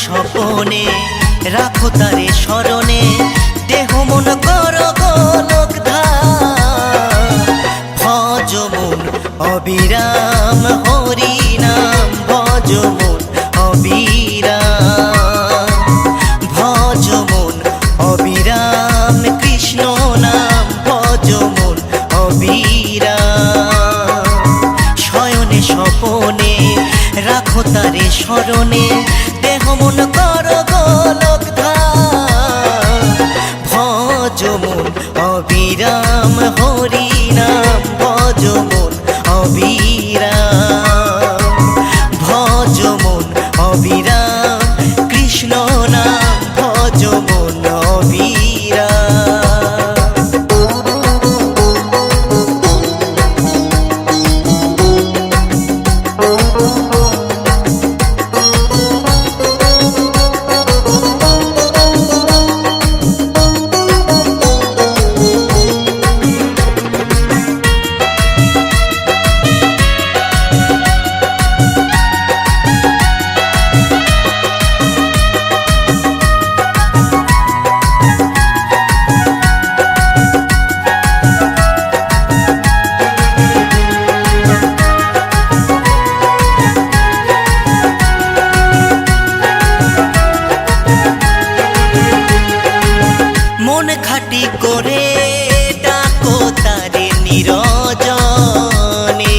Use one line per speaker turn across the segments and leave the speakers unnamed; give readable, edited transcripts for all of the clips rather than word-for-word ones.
স্বপনে রাখো তারে স্মরণে, দেহ মন করো গোলক ধাম। ভজ মন অবিরাম হরি নাম, ভজ মন অবিরাম, ভজ মন অবিরাম কৃষ্ণ নাম, ভজ মন অবিরাম। শয়নে স্বপনে রাখো তারে স্মরণে, দেহ মন করো গোলক ধাম। ভজ মন অবিরাম হরি নাম, ভজ মন অবিরাম, ভজ মন অবিরাম কৃষ্ণ নাম, ভজ মন অবিরাম। মন খাটি করে ডাকো তারে নিরজনে,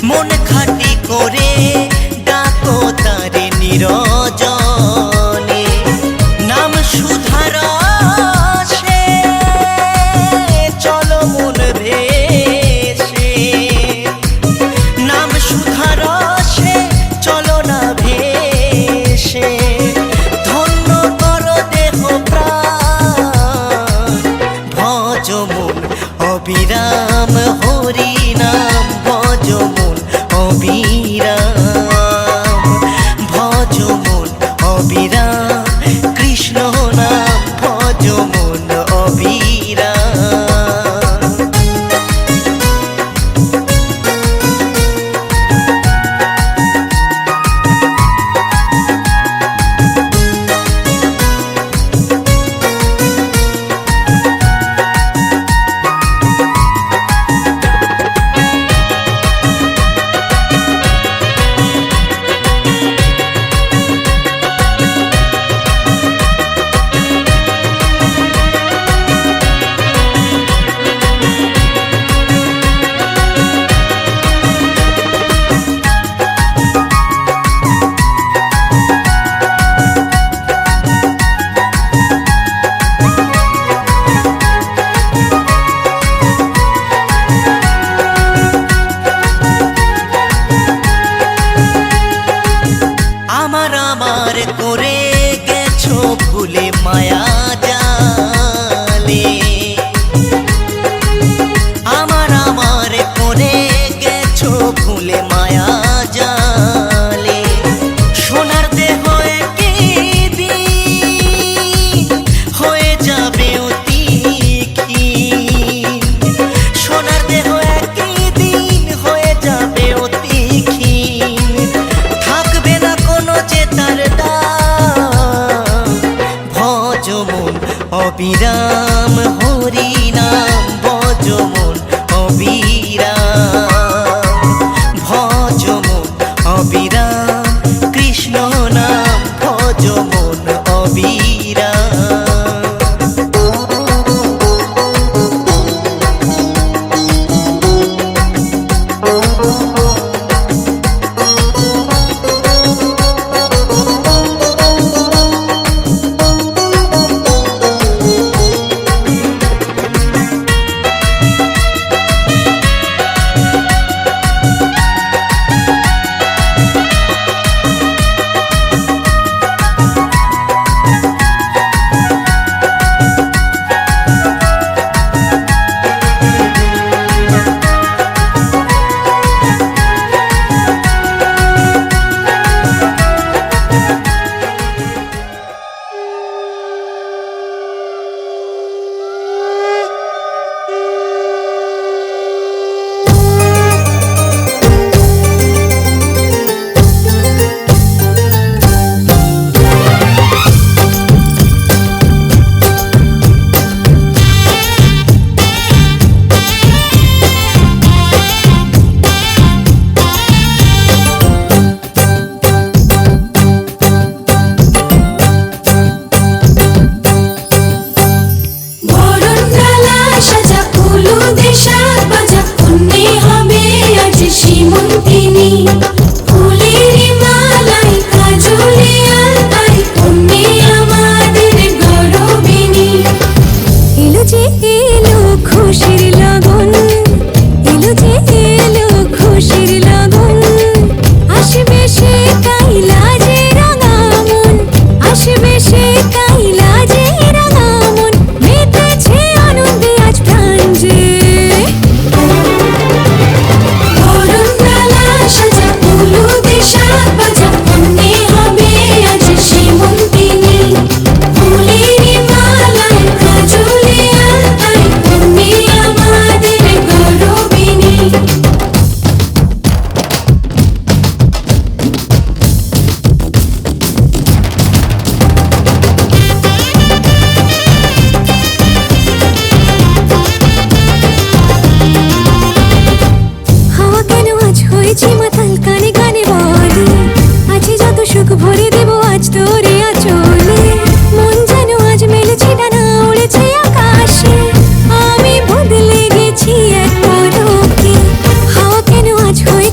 মন খাটি করে ডাকো তারে নিরজনে। নাম সুধার সে চলো মন ভেসে, নাম সুধার সে চলো না ভেসে। অবিরাম হরি নাম, ভজ মন অবিরাম, ভজ মন অবিরাম কৃষ্ণ নাম, ভজ মন অবিরাম। আমার করে গেছো ভুলে মায়া জালে, আমার করে গেছো ভুলে মায়া জালে। সোনার দেহ একদিন হয়ে যাবে অতি ক্ষীণ, সোনার দেহ একদিন হয়ে যাবে অতি ক্ষীণ। থাকবে না কোনো চেতার দাম, ভজ মন অবিরাম হরি নাম, ভজ মন অবিরাম, ভজ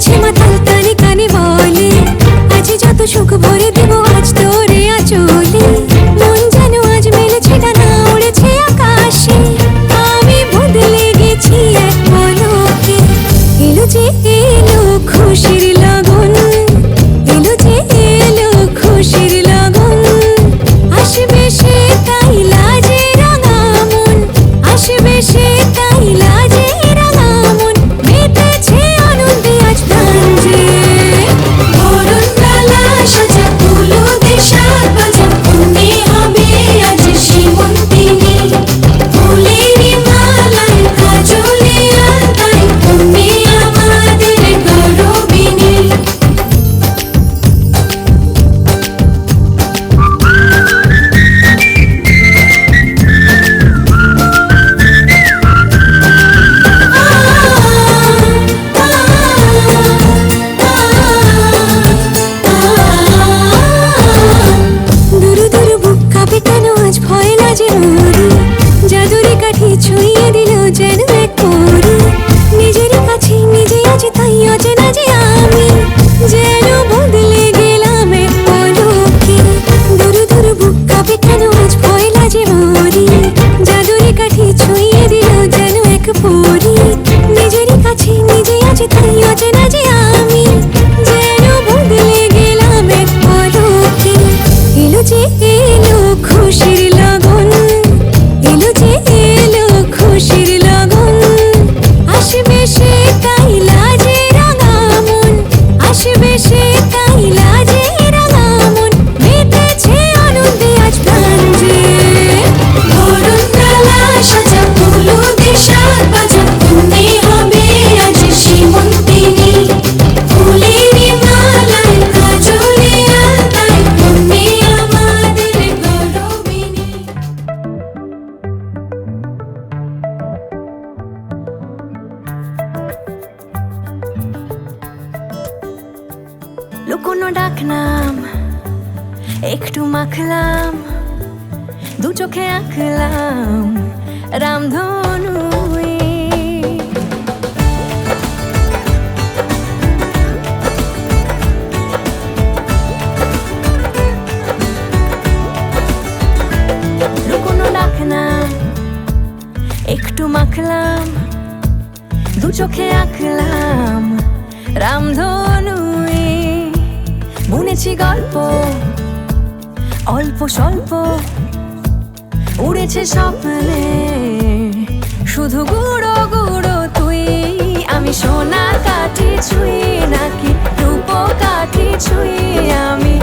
হয়েছে মাতাল কানে কানে বলে আজ যত সুখ ভরে দেব আজ তোরে আঁচলে মন যেন আজ মেলেছে ডানা উড়েছে আকাশে আমি বদলে গেছি এক পলকে এলো যে এলো খুশির লগন এলো যে এলো খুশির লগন আসবে সে তাই লাজে রাঙা মন আসবে সে তাই লাজে রাঙা মন মেতেছে আনন্দে আজ প্রাণ যে বরণ ডালা সাজা ফুলো দেশার বাজা মনে হবে আজ সীমন্তিনী ফুলেরই মালায় কাজলে আলতায় তুমি আমাদের গৌরবিনী দুরু দুরু বুক কাঁপে কেন আজ ভয় লাজে মরি জাদুরি কাঠি ছুঁয়ে দিল যেন এক পরি নিজেরই কাছে নিজে আছি তাই অচেনা যে আমি যেন বদলে গেলাম এক পলকে দুরু দুরু বুক কাঁপে কেন আজ ভয় লাজে মরি জাদুরি কাঠি ছুঁয়ে দিল যেন এক পরি নিজেরই কাছে নিজে আছি তাই অচেনা যে আমি যেন বদলে গেলাম এক পলকে এলো যে এলো খুশির লগন এলো যে এলো খুশির লগন আসবে সে তাই লাজে রাঙা মন আসবে সে তাই লাজে রাঙা মন মেতেছে আনন্দে আজ প্রাণ যে বরণ ডালা সাজা ফুলো দেশার বাজা মনে হবে আজ সীমন্তিনী ফুলেরই মালায় কাজলে আলতায় তুমি আমাদের গৌরবিনী লুকোনো ডাকনাম একটু মাখলাম দু চোখে আঁকলাম রামধনু লুকোনো ডাকনাম একটু মাখলাম দু চোখে আঁকলাম রামধনু বুনেছি গল্প অল্প স্বল্প উড়েছে স্বপ্নে শুধু গুঁড়ো গুঁড়ো তুই আমি সোনা কাঠি ছুঁই নাকি রূপ কাঠি ছুঁই আমি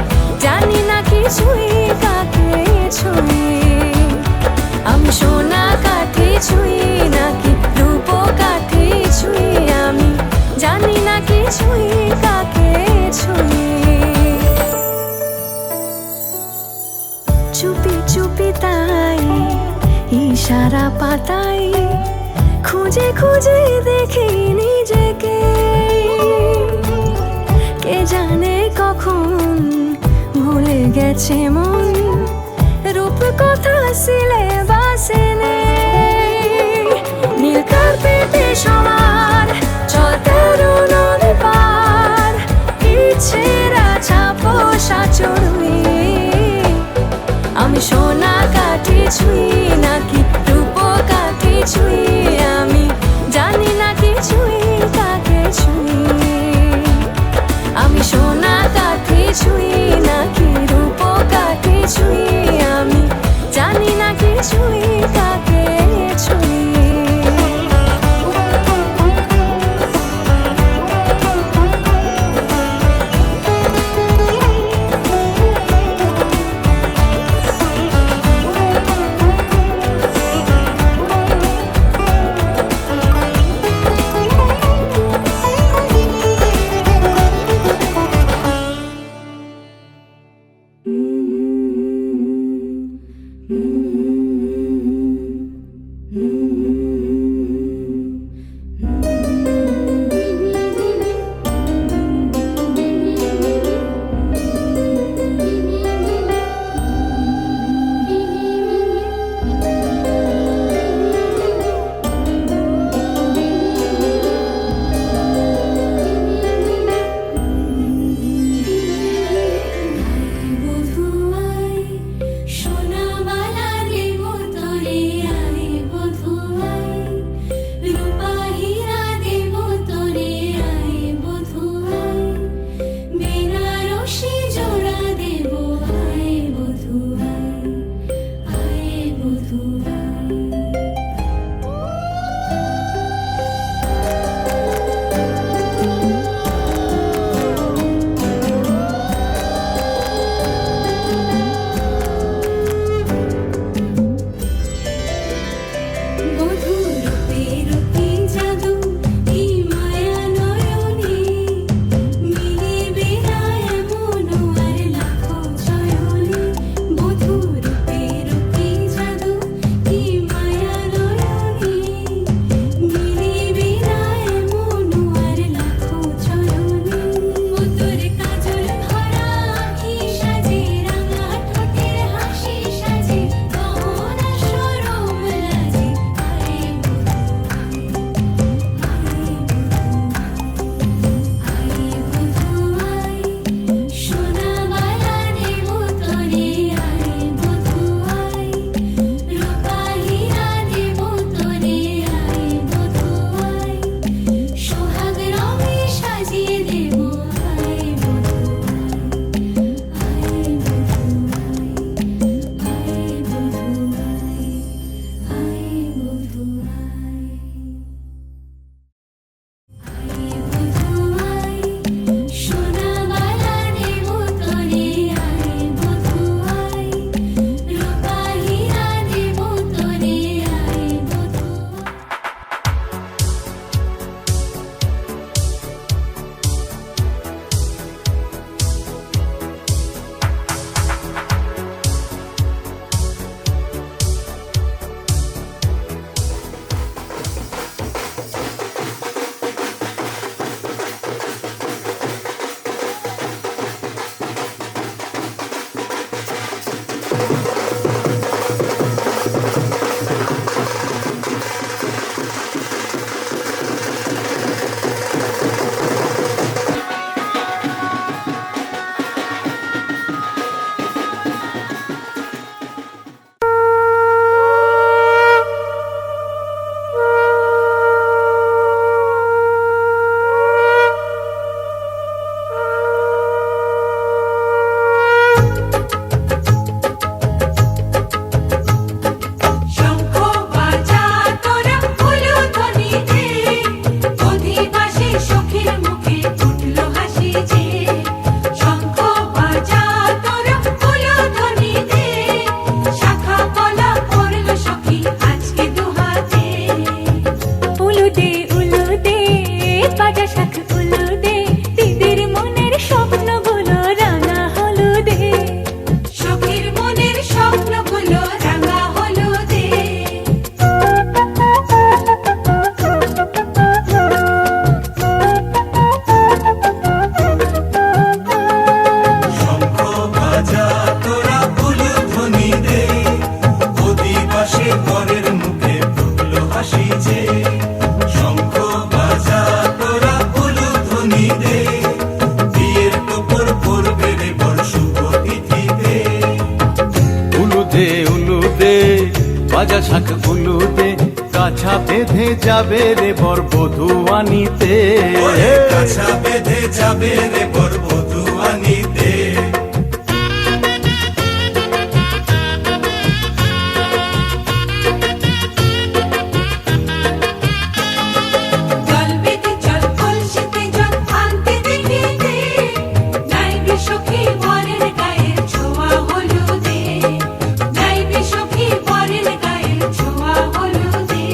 জানি না কি ছুঁই কাকে ছুঁই আমি সোনা কাঠি ছুঁই নাকি রূপ কাঠি ছুঁই আমি জানি না কি ছুঁই কাকে ছুঁই চুপি চুপি তাই ইশারা পাতাই খুঁজে খুঁজে দেখি নিজেকে কে জানে কখন ভুলে গেছে মন রূপ কথা সিলেবাসে নেই নীল কার্পেটে সবার চলতে নদী পার ইচ্ছেরা ছাপোষা চড়ুই আমি সোনা কাঠি ছুঁই নাকি রূপ কাঠি ছুঁই আমি জানি না কি ছুঁই কাকে ছুঁই আমি সোনা কাঠি ছুঁই নাকি রূপ কাঠি ছুঁই আমি জানি না কি ছুঁই কাকে ছুঁই
বাজা শাক উলুদে কাছা বেঁধে যাবে রে বর বধূ আনিতে
ওরে কাছা বেঁধে যাবে রে বর বধূ আনিতে
জল বেঁধে চল কলসিতে জল আনতে দেখিতে নাইবে সখী বরের গায়ের ছোঁয়া হলুদে নাইবে সখী বরের গায়ের ছোঁয়া হলুদে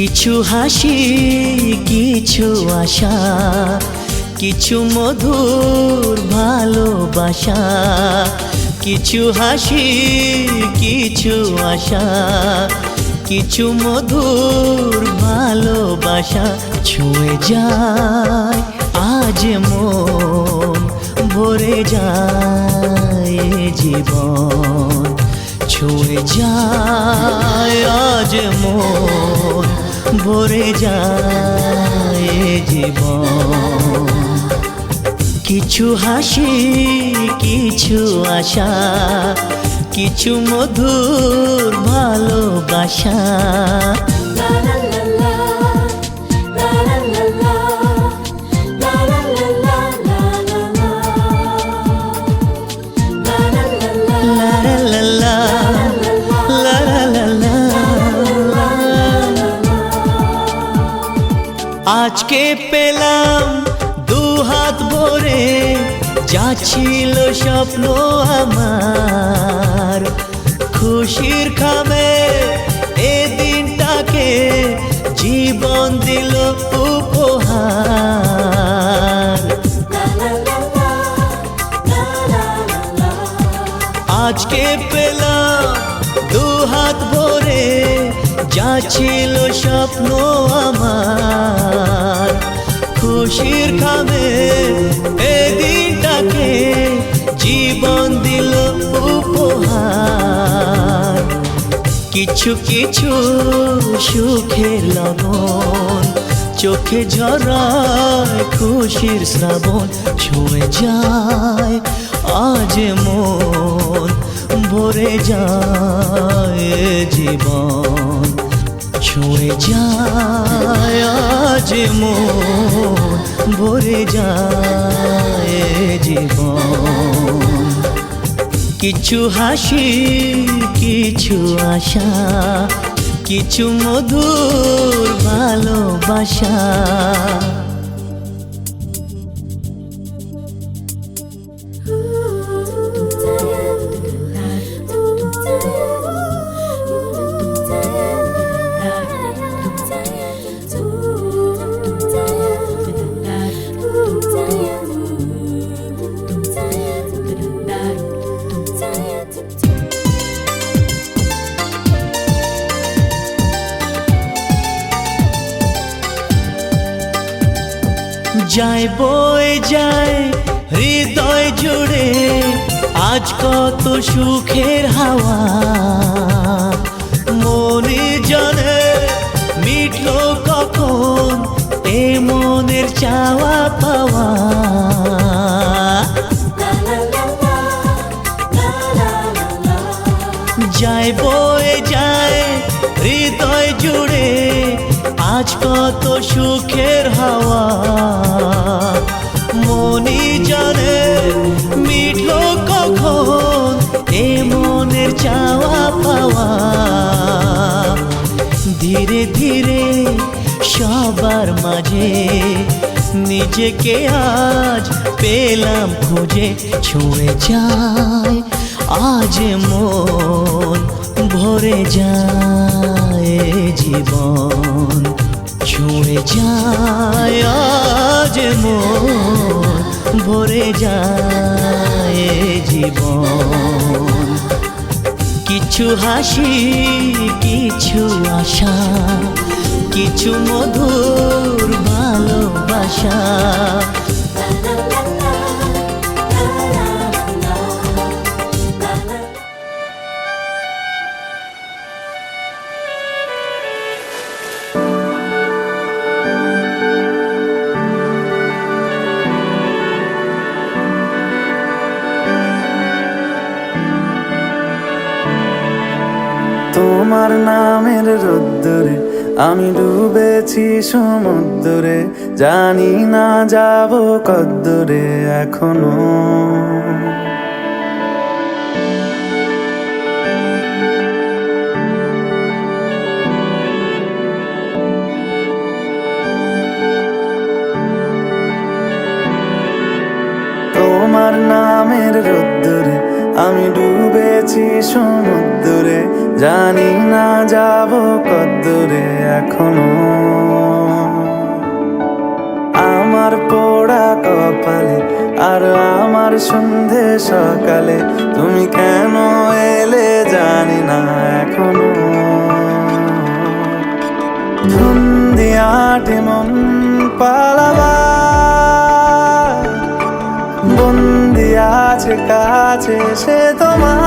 কিছু হাসি কিছু আশা, কিছু মধুর ভালোবাসা। কিছু হাসি কিছু আশা, কিছু মধুর ভালোবাসা। ছুঁয়ে যায় আজ মন, ভরে যায় এ জীবন। ছুঁয়ে যায় আজ মন, ভরে যায় এ জীবন। কিছু হাসি কিছু আশা, কিছু মধুর ভালোবাসা। আজকে পেলাম দু হাত ভরে, যা ছিল স্বপ্ন আমার। খুশির খামে এ দিনটাকে জীবন দিল উপহার। আজকে পেলাম দু হাত ভরে, যা ছিল স্বপ্ন আমার। খুশির খামে এ দিনটাকে জীবন দিল উপহার। কিছু কিছু সুখের লগন, চোখে ঝরায় খুশির শ্রাবণ। ছুঁয়ে যায় আজ মন, ভরে যায় এ জীবন। ছুঁয়ে যায় আজ মন, ভরে যায় এ জীবন। কিছু হাসি কিছু আশা, কিছু মধুর ভালোবাসা। যায় বয়ে যায় হৃদয় জুড়ে আজ কত সুখের হাওয়া। মনে জানে মিটলো কখন এ মনের চাওয়া পাওয়া। যায় বয়ে যায় হৃদয় জুড়ে আজ কত সুখের হাওয়া। মনি জানে মিটলো কখন এ মনের চাওয়া পাওয়া। ধীরে ধীরে সবার মাঝে নিজেকে আজ পেলাম খুঁজে। ছুঁয়ে যায় আজ মন, ভরে যায় এ জীবন। ছুঁয়ে যায় আজ মন, ভরে যায় এ জীবন। কিছু হাসি কিছু আশা, কিছু মধুর ভালোবাসা।
তোমার নামের রোদ্দুরে আমি ডুবেছি সমুদ্রে। জানি না যাব কদ্দুরে এখনো। তোমার নামের রোদ্দুরে আমি ডুবেছি ডুবেছি সমুদ্রে, জানি না যাব কদ্দূরে এখনো। আমার পোড়া কপালে আর আমার সন্ধে সকালে তুমি কেন এলে জানি না এখনো। ধুন্দি আটে মন পালাবার, বন্দি আছে কাছে সে তোমার।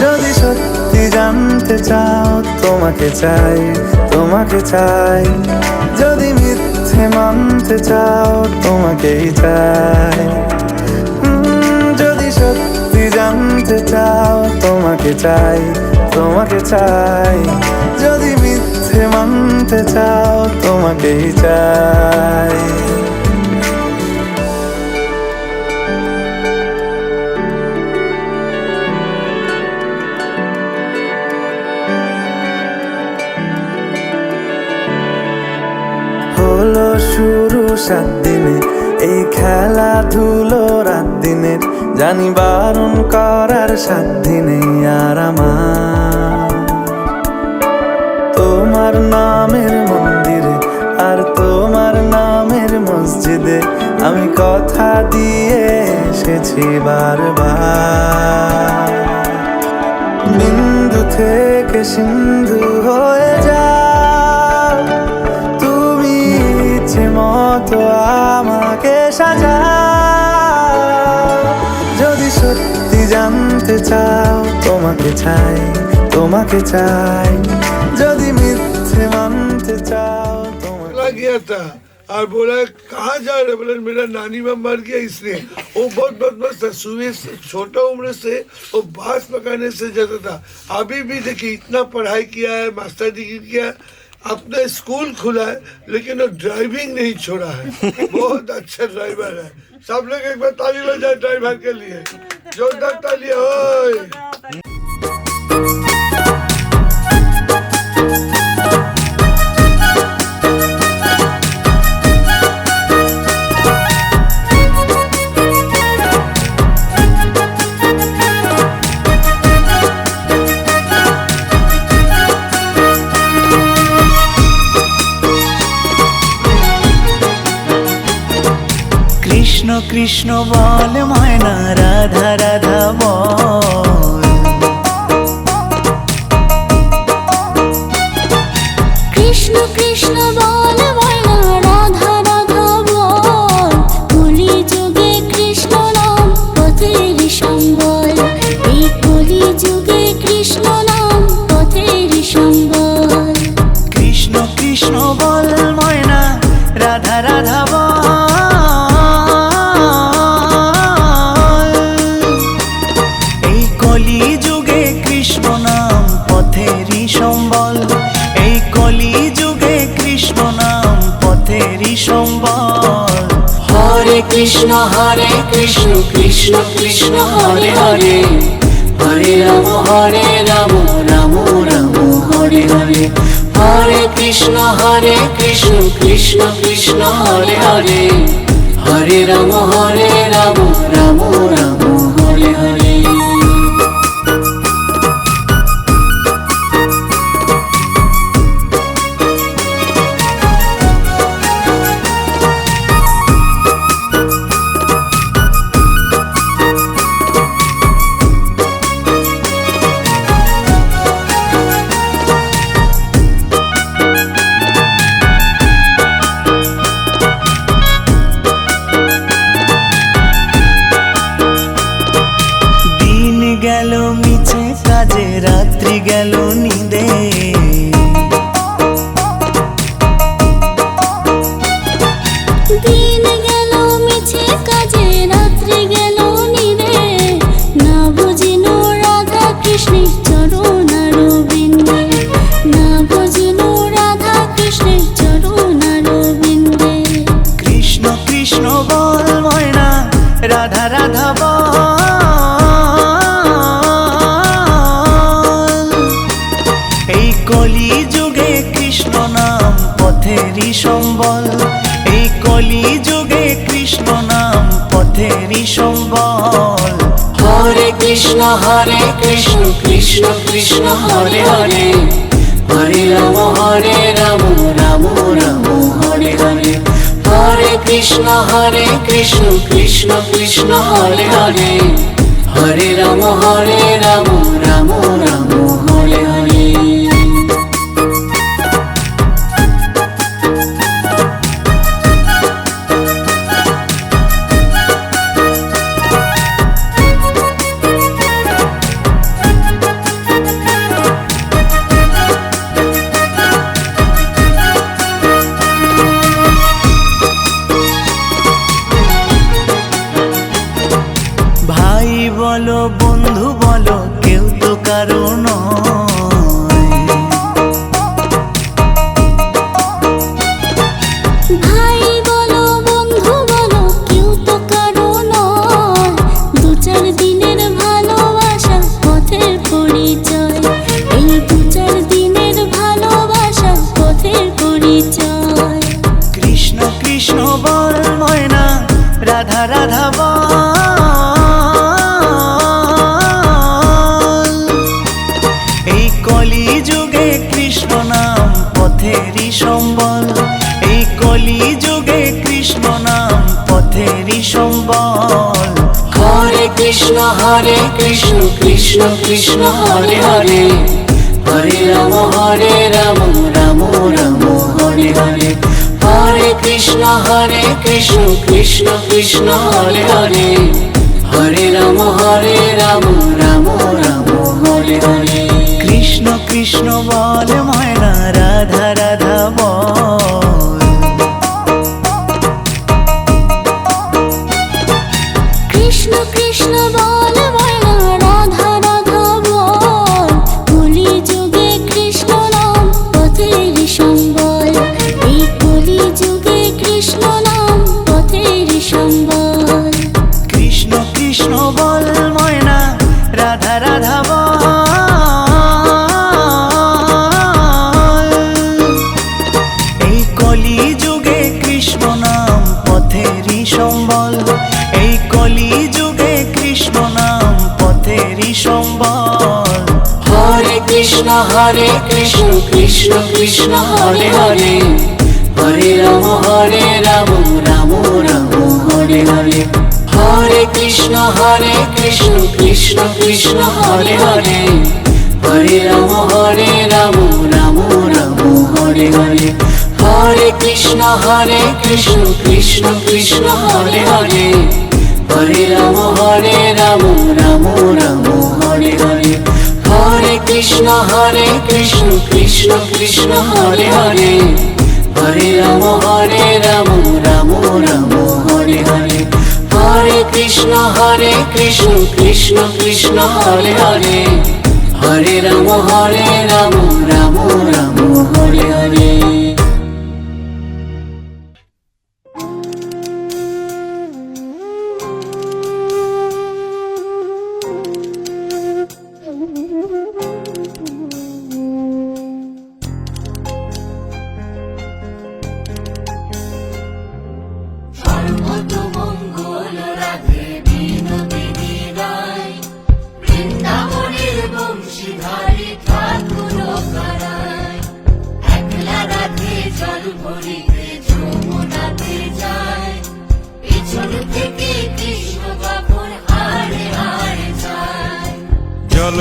যদি সত্যি জানতে চাও তোমাকে চাই, তোমাকে চাই। যদি মিথ্যে মানতে চাও তোমাকেই চাই। যদি সত্যি জানতে চাও তোমাকে চাই, তোমাকে চাই। যদি মিথ্যে মানতে চাও তোমাকেই চাই। হলো শুরু 7 দিনে এই খেলাধুলো রাত দিনের, জানি বারণ করার সাধ্য নেই আর আমার। তোমার নামের মন্দিরে আর তোমার নামের মসজিদে আমি কথা দিয়ে এসেছি বারবার। বিন্দু থেকে সিন্ধু হয়ে যাও তুমি, ইচ্ছে মতো আমাকে সাজাও। যদি সত্যি জানতে চাও তোমাকে চাই, তোমাকে চাই। যদি मिथ्ये मानते चाहो
चला गया था और बोला कहाँ जा रहे, बोले मेरा नानी माँ मर गया इसलिए। वो बहुत बदमाश था, सुबह से छोटा उम्र से वो बांस पकाने से जाता था। अभी भी देखिए इतना पढ़ाई किया है, मास्टर डिग्री किया है, अपना स्कूल खुला है, लेकिन वो ड्राइविंग नहीं छोड़ा है। बहुत अच्छा ड्राइवर है। सब लोग एक बार ताली बजाए ड्राइवर के लिए, जोरदार ताली होय।
কৃষ্ণ কৃষ্ণ বল ময়না, রাধা রাধা বল।
কৃষ্ণ কৃষ্ণ বল ময়না, রাধা রাধা বল। কলি যুগে কৃষ্ণ নাম পথের সম্বল, এই কলি যুগে কৃষ্ণ নাম পথের সম্বল।
কৃষ্ণ কৃষ্ণ বল ময়না, রাধা রাধা বল। এই কলি যুগে কৃষ্ণ নাম পথেরই সম্বল, এই কলি যুগে কৃষ্ণ নাম পথেরই সম্বল।
হরে কৃষ্ণ কৃষ্ণ কৃষ্ণ হরে হরে, হরে রাম রাম রাম হরে হরে। হরে কৃষ্ণ কৃষ্ণ কৃষ্ণ হরে হরে, হরে রাম রাম রাম হরে হরে।
গেল মিছে কাজে, রাত্রি গেল নিদে।
দিন গেল মিছে কাজে, রাত্রি গেল নিরে। না বুঝিনো রাধা কৃষ্ণের চরণ অরবিন্দে, না বুঝিনো রাধা কৃষ্ণের চরণ অরবিন্দে।
কৃষ্ণ কৃষ্ণ বল ময়না, রাধা রাধা বল। এই কলি যুগে কৃষ্ণ নাম পথেরই সম্বল, এই কলি যুগে কৃষ্ণ নাম পথেরই সম্বল।
হরে
কৃষ্ণ কৃষ্ণ কৃষ্ণ হরে হরে হরে রাম রাম রাম হরে হরে হরে কৃষ্ণ কৃষ্ণ কৃষ্ণ হরে হরে হরে রাম রাম রাম হরে হরে। ভাই বলো বন্ধু বলো কেউ তো কারো নয়,
ভাই বলো বন্ধু বলো কেউ তো কারো নয়, দু চার দিনের ভালোবাসা পথের পরিচয়, এই দু চার দিনের ভালোবাসা পথের পরিচয়।
কৃষ্ণ কৃষ্ণ বল ময়না রাধা রাধা বল, এই কলি যুগে কৃষ্ণ নাম পথেরই সম্বল, এই কলি যুগে কৃষ্ণ নাম পথেরই সম্বল। হরে কৃষ্ণ কৃষ্ণ কৃষ্ণ হরে হরে হরে রাম রাম রাম হরে হরে হরে কৃষ্ণ কৃষ্ণ কৃষ্ণ হরে হরে হরে রাম রাম রাম হরে হরে। কৃষ্ণ কৃষ্ণ বল ময়না রাধা রাধা বল,
কৃষ্ণ কৃষ্ণ বল ময়না রাধা রাধা বল, কলি যুগে কৃষ্ণ নাম পথের সম্বল, এই কলি যুগে কৃষ্ণ নাম পথের সম্বল।
কৃষ্ণ কৃষ্ণ বল ময়না রাধা রাধা বল, এই কলি যুগে কৃষ্ণ নাম পথেরই সম্বল, এই কলি যুগে কৃষ্ণ নাম পথেরই সম্বল। হরে কৃষ্ণ কৃষ্ণ কৃষ্ণ হরে হরে হরে রাম রাম রাম হরে হরে হরে কৃষ্ণ কৃষ্ণ কৃষ্ণ হরে হরে হরে রাম রাম রাম হরে হরে হরে কৃষ্ণ কৃষ্ণ কৃষ্ণ হরে হরে হরে রাম রাম রাম হরে হরে হরে কৃষ্ণ কৃষ্ণ কৃষ্ণ হরে হরে হরে রাম রাম রাম হরে হরে হরে কৃষ্ণ কৃষ্ণ কৃষ্ণ হরে হরে হরে রাম রাম রাম হরে হরে।
সর্বতমঙ্গল রাধে বিনোদিনী রায়, বৃন্দাবনের বংশীধারী ঠাকুর কারায়, একলা রাধে জল ভরিতে যমুনাতে যায়, পিছন থেকে কৃষ্ণ কখন হারে হারে যায়।
জল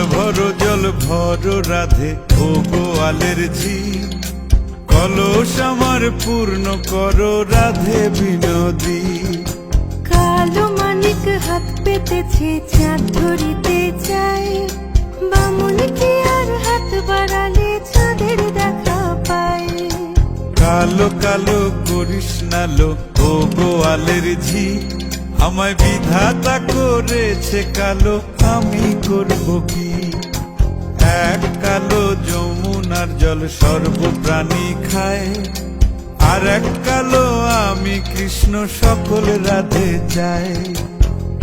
ভরো রাধে ও গোয়ালের ঝি, কলস আমার পূর্ণ করো রাধে বিনোদী।
কালো মানিক হাত পেতেছে চাঁদ ধরিতে চাই, বামুন কি আর হাত বাড়ালে চাঁদের দেখা পায়।
কালো কালো করিস নালো ও গোয়ালের ঝি, আমায় বিধাতা করেছে কালো, আমি করব কি? এক কালো যমুনার জল সর্বপ্রাণী খায়, আর এক কালো আমি কৃষ্ণ সকল রাধে চাই।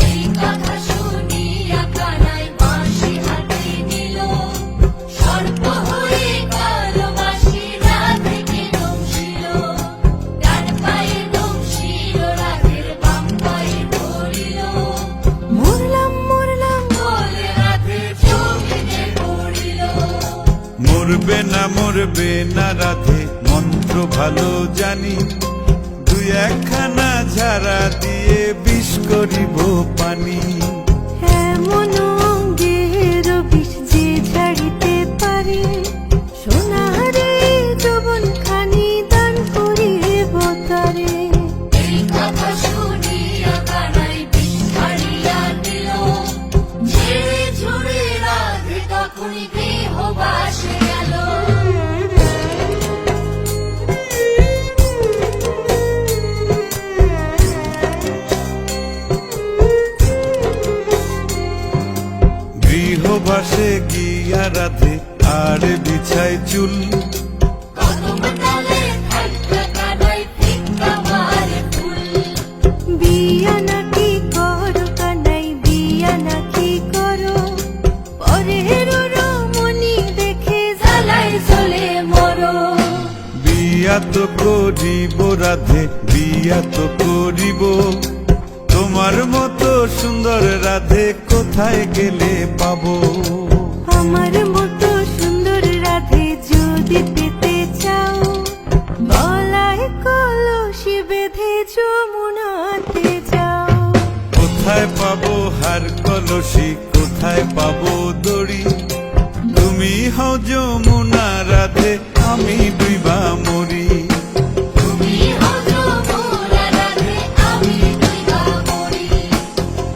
এই কথা শুনিয়া কানাই বাঁশি হাতে নিল, সর্প হয়ে কালো বাঁশি রাধেকে দংশিল, ডান পায়ে দংশিল রাধের বাম পায়ে ধরিল,
মরলাম মরলাম
বলে
মরবে না রাধে মন্ত্র ভালো জানি, দুই একখানা ঝাড়া দিয়ে বিষ করিব পানি।
এমন অঙ্গের বিষ যে ঝাড়িতে পারে, সোনারে যৌবন খানি দান করিব তারে।
এই কথা শুনিয়া কানাই বিষ ছাড়িয়া দিল, ঝেড়ে ঝুড়ে রাধে তখনই গৃহবাসে গেল।
গৃহবাসে গিয়া রাধে আর বিছায় চুল,
কদম তলে থাইকা কানাই ফিক্কা মারে ফুল।
বিয়া নাকি করো কানাই, বিয়া নাকি করো, পরের রমণী দেখে জ্বালায় জ্বলে মরো।
বিয়া তো করিব রাধে বিয়া তো করিব, তোমার মতো সুন্দর রাধে কোথায় গেলে পাবো।
আমার মতো সুন্দর রাধে যদি পেতে চাও, গলায় কলসি বেঁধে যমুনাতে যাও।
কোথায় পাবো হার কলসি, কোথায় পাবো দড়ি, তুমি হও যমুনা রাধে আমি ডুইবা মরি।
তুমি হও যমুনা রাধে আমি ডুইবা মরি।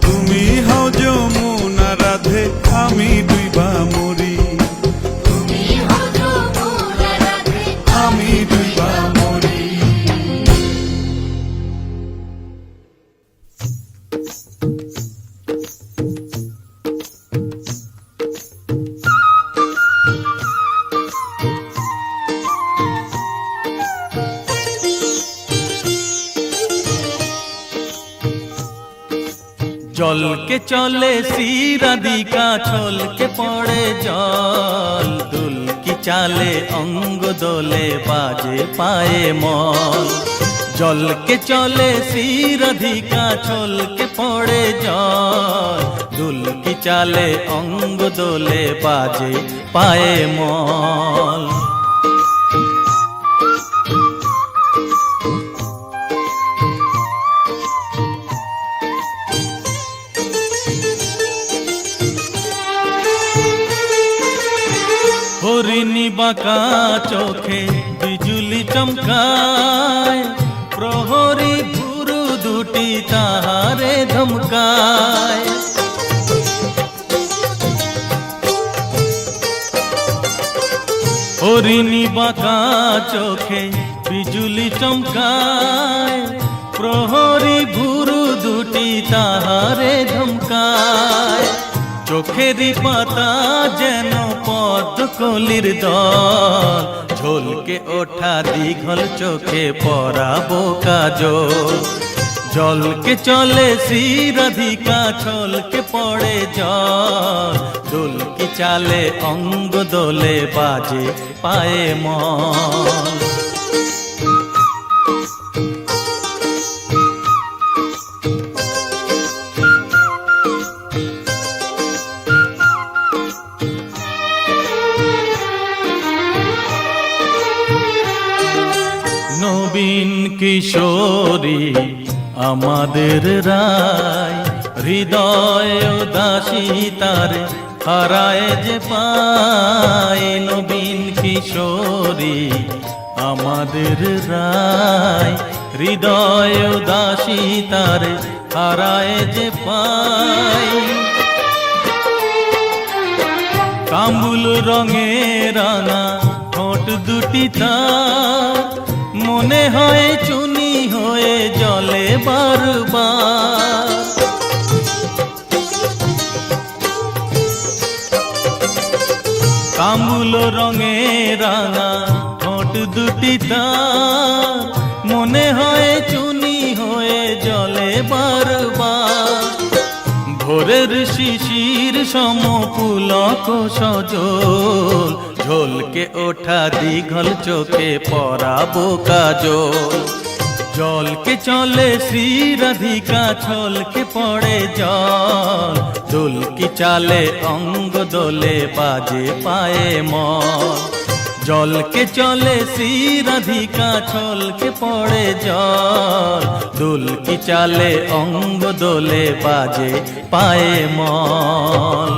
তুমি হও যমুনা রাধে আমি ডুইবা মরি।
তুমি হও যমুনা রাধে
আমি ডুইবা মরি।
জলকে চলে শ্রীরাধিকা, ছলকে পড়ে জল, দুলকি চালে অঙ্গ দোলে বাজে পায়ে মল। জলকে চলে শ্রীরাধিকা, ছলকে পড়ে জল, দুলকি চালে অঙ্গ দোলে বাজে পায়ে মল। হরিণী বাঁকা চোখে বিজুলি চমকায়, প্রহরী ভুরু দুটি তাহারে ধমকায়। হরিণী বাঁকা চোখে বিজুলি চমকায়, প্রহরী ভুরু দুটি তাহারে ধমকায়। চোখেরই পাতা যেন পদ্মকলির দল, ঝলকে ওঠা দীঘল চোখে পরাবো কাজল। জলকে চলে শ্রীরাধিকা, ছলকে পড়ে জল, দুলকি চালে অঙ্গ দোলে বাজে পায়ে মল। নবীন কিশোরী আমাদের রায়, হৃদয় দাসী তার হারায় যে পায়। নবীন কিশোরী আমাদের রায়, হৃদয় দাসী তার হারায় যে পায়। কাম্বুল রঙে রাঙা ঠোঁট দুটি তার, মনে হয় চুনি হয়ে জলে বারবার। কাম্বুল রঙে রাঙা ঠোঁট দুটি তার, মনে হয় চুনি হয়ে জলে বারবার। ভোরের শিশির সম পুলক সজল, ঝলকে ওঠা দীঘল চোখে পরাবো কাজল। জলকে চলে শ্রী রাধিকা ছলকে পড়ে জল দোলকি চালে অঙ্গ দোলে বাজে পায়ে মল জলকে চলে শ্রী রাধিকা ছলকে পড়ে জল দোলকি চালে অঙ্গ দোলে বাজে পায়ে মল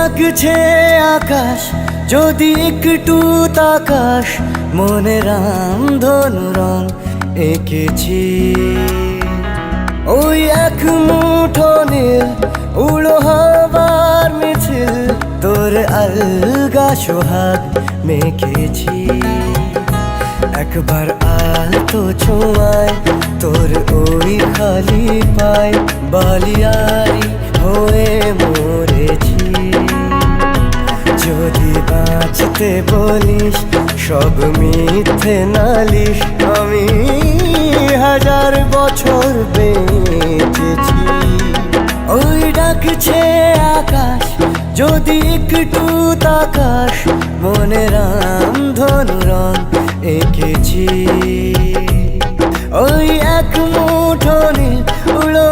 লাগছে আকাশ যদি একটু তাকাস মনে রামধনু রং এঁকেছি ওই এক মুঠো নীল উড়ো হবার মিছিল তোর আলগা সোহাগ মেখেছি একবার আলতো ছোঁয়ায় তোর ওই খালি পায় বালিয়ারি হয়ে মরেছি যদি বাঁচতে বলিস সব মিথ্যে নালিশ আমি 1000 বছর বেঁচেছি ওই ডাকছে আকাশ যদি একটু তাকাস মনে রামধনু রং এঁকেছি ওই এক মুঠোনে উড়ো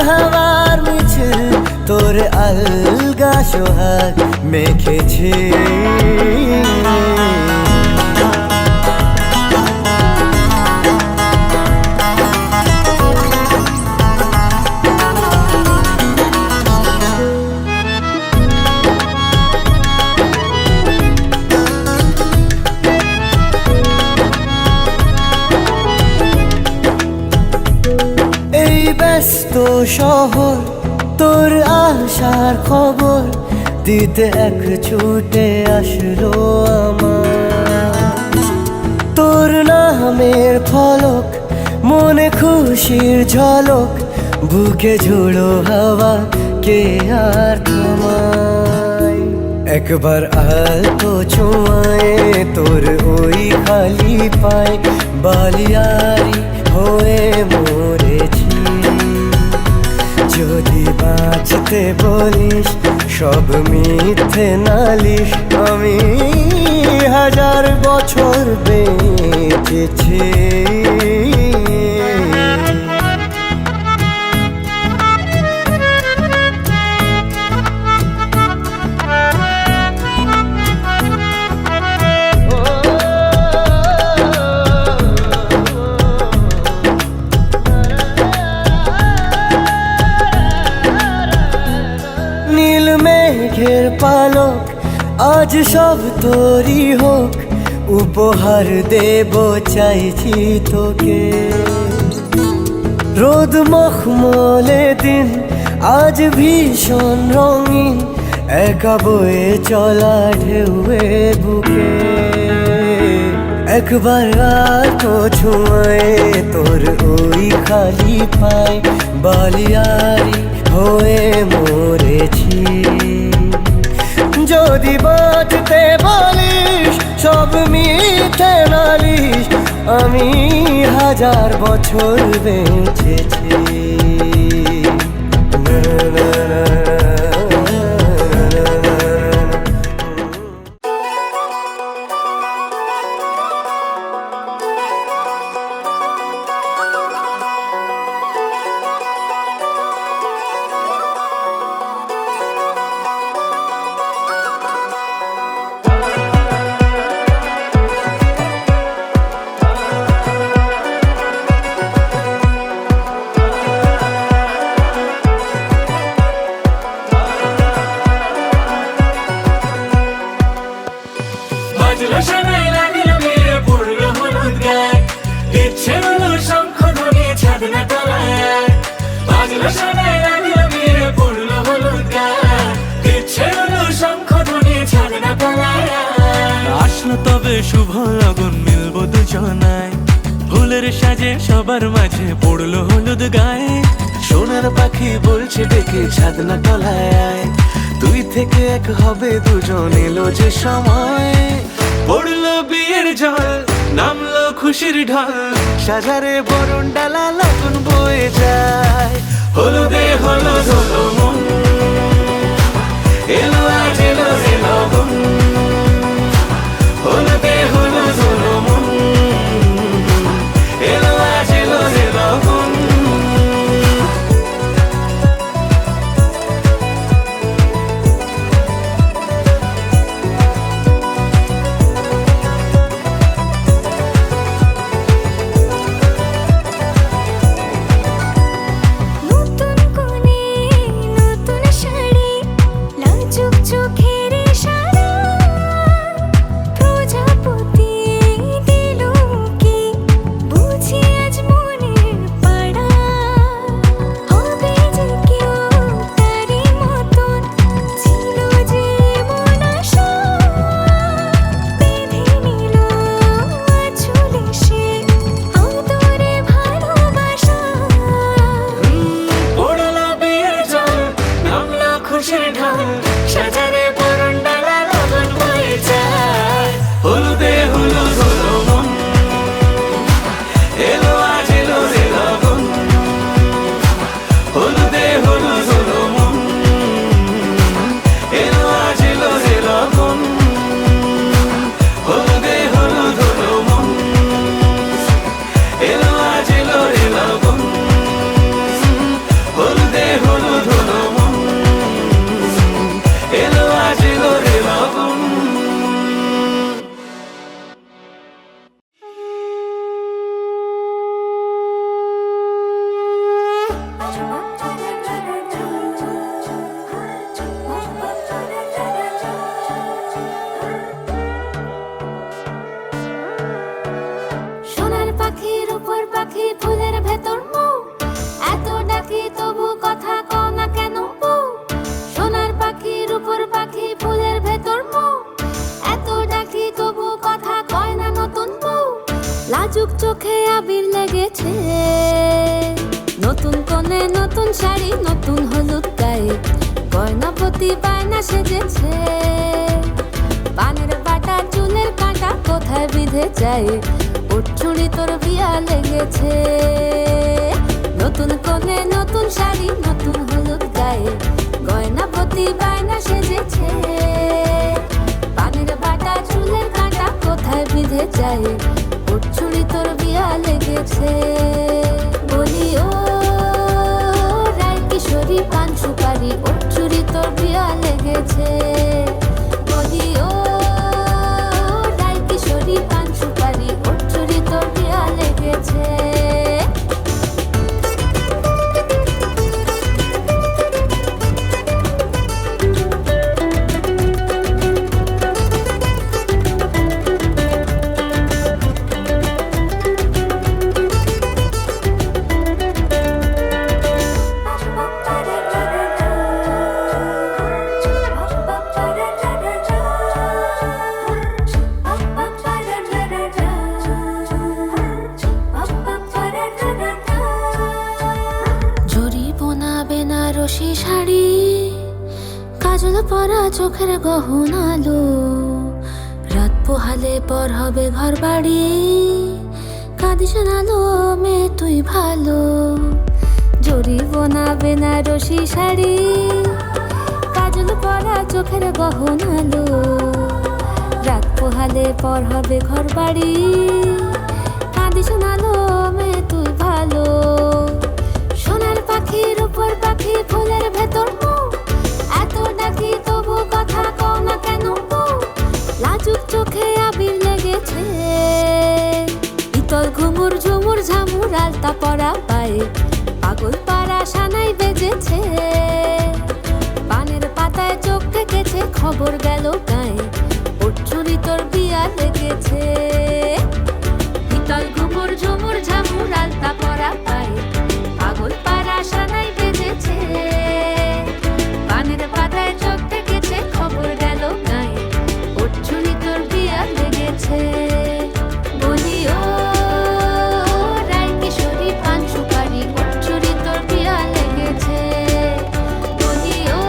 হাওয়ার মিছিল তোর আলগা সোহাগ মেখেছি ব্যস্ত শহর তোর আসার খবর দিতে এক ছুটে আসলো আমার তোর নামের ফলক মনে খুশির ঝলক বুকে ঝোড়ো হাওয়া কে আর থামায় একবার আলতো ছোঁয়ায় তোর ওই খালি পায় বালিয়ারি হয়ে মরেছি যদি বাঁচতে বলিস সব মিথ্যে নালিশ আমি 1000 বছর বেঁচেছি নীল মেঘের পালক আজ সব তোরই হোক উপহার দেব চাইছি তোকে রোদ মখমলে দিন আজ ভীষণ রঙিন একা বয়ে চলা ঢেউয়ে বুকে একবার তো ছোঁয়ায় তোর ওই খালি পায় বালিয়ারি হয়ে মরেছি যদি বাঁচতে বলিস সব মিথ্যে নালিশ আমি 1000 বছর বেঁচেছি না, না, না, না।
আসলো তবে শুভ লগন মিলবো দুজনায় ফুলের সাজে সবার মাঝে পড়লো হলুদ গায়ে
সোনার পাখি বলছে ডেকে ছাদনা তলায় দুই থেকে এক হবে দুজন এলো যে সময়
পড়লো বিয়ের জল নামলো খুশির ঢল
সাজারে বরণ ডালা লগন বয়ে যায়
হলুদে হলুদ হলো মন এলো আজ এলো রে লগন হলুদে হলুদ হলো মন এলো আজ এলো রে লগন
নতুন কোণে নতুন শাড়ি লাজুক চোখের ইশারা পাখি ফুলের ভেতর মৌ, এত ডাকি তবু কথা কও না কেন বউ? সোনার পাখি রূপোর পাখি ফুলের ভেতর মৌ, এত ডাকি তবু কথা কয় না নতুন বউ। লাজুক চোখে আবির লেগেছে, নতুন কোণে নতুন শাড়ি নতুন হলুদ গায়ে, গয়নাপতি বায়না সেজেছে। পানের বাটা চুলের কাঁটা কোথায় বিঁধে যায়, ওর চুড়ি তোর বিয়া লেগেছে। নতুন কোণে নতুন শাড়ি নতুন হলুদ গায়ে, গয়নাপতি বায়না সেজেছে। পানের বাটা চুলের কাঁটা কোথায় বিঁধে যায়, ওর চুড়ি তোর বিয়া লেগেছে। বলি ও রায় কিশোরী পান সুপারি, ওর চুড়ি তোর বিয়া লেগেছে। বলি ও রায় কিশোরী পান সুপারি, ওর চুড়ি তোর বিয়া লেগেছে। জরি বোনা বেনারসি শাড়ি, কাজল পরা চোখের গহনালো, রাত পোহালে পর হবে ঘর বাড়ি, কাঁদিস নালো মেয়ে তুই ভালো। জরি বোনা বেনারসি শাড়ি, কাজল পরা চোখের গহনালো, রাত পোহালে পর হবে ঘর বাড়ি, কাঁদিস নালো মেয়ে তুই ভালো। সোনার পাখি রূপোর পাখি ফুলের ভেতর মৌ, এত ডাকি তবু কথা কও না কেন বউ? লাজুক চোখে আবির লেগেছে, ইতল ঘুমুর ঝুমুর ঝামুর আলতা পরা পায়ে, পাগল পাড়া সানাই বেজেছে। পানের পাতায় চোখ থেকেছে খবর গেল গায়ে, ওর চুরি তোর বিয়া লেগেছে। ইতল ঘুমুর ঝুমুর ঝামুর আলতা পরা পায়ে, পাগল পাড়া সানাই বেজেছে। পানের পাতায় চোখ থেকেছে খবর গেল গায়ে, ওর চুরি তোর বিয়া লেগেছে। বলি ও রায় কিশোরী পান সুপারি, ওর চুরি তোর বিয়া লেগেছে। বলি ও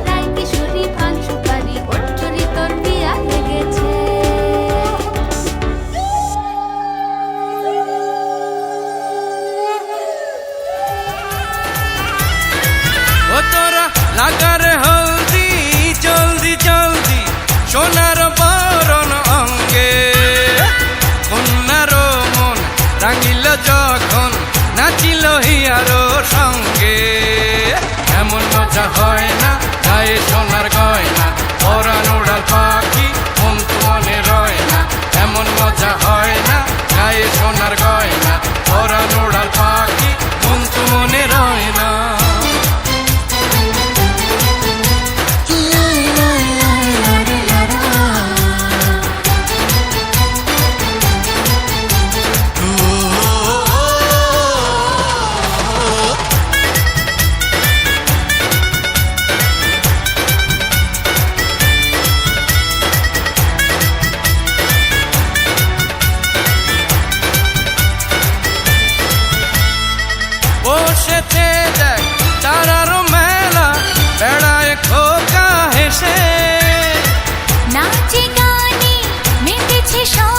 রায় কিশোরী পান সুপারি, ওর চুরি তোর বিয়া লেগেছে।
ও তোরা লাগারে হলদি জলদি জলদি, সোনার বরণ অঙ্গে, কন্যার মন রাঙিল যখন নাচিল হিয়ারো সঙ্গে। এমন মজা হয় না গায়ে সোনার গয়না, পরাণ উড়াল পাখি মন তো মনে রয় না। এমন মজা হয় না গায়ে সোনার গয়না, পরাণ উড়াল পাখি মন তো মনে রয় না। বসেছে দেখ তারার মেলা, বেড়ায় খোকা হেসে।
নাচে গানে মেতেছে সব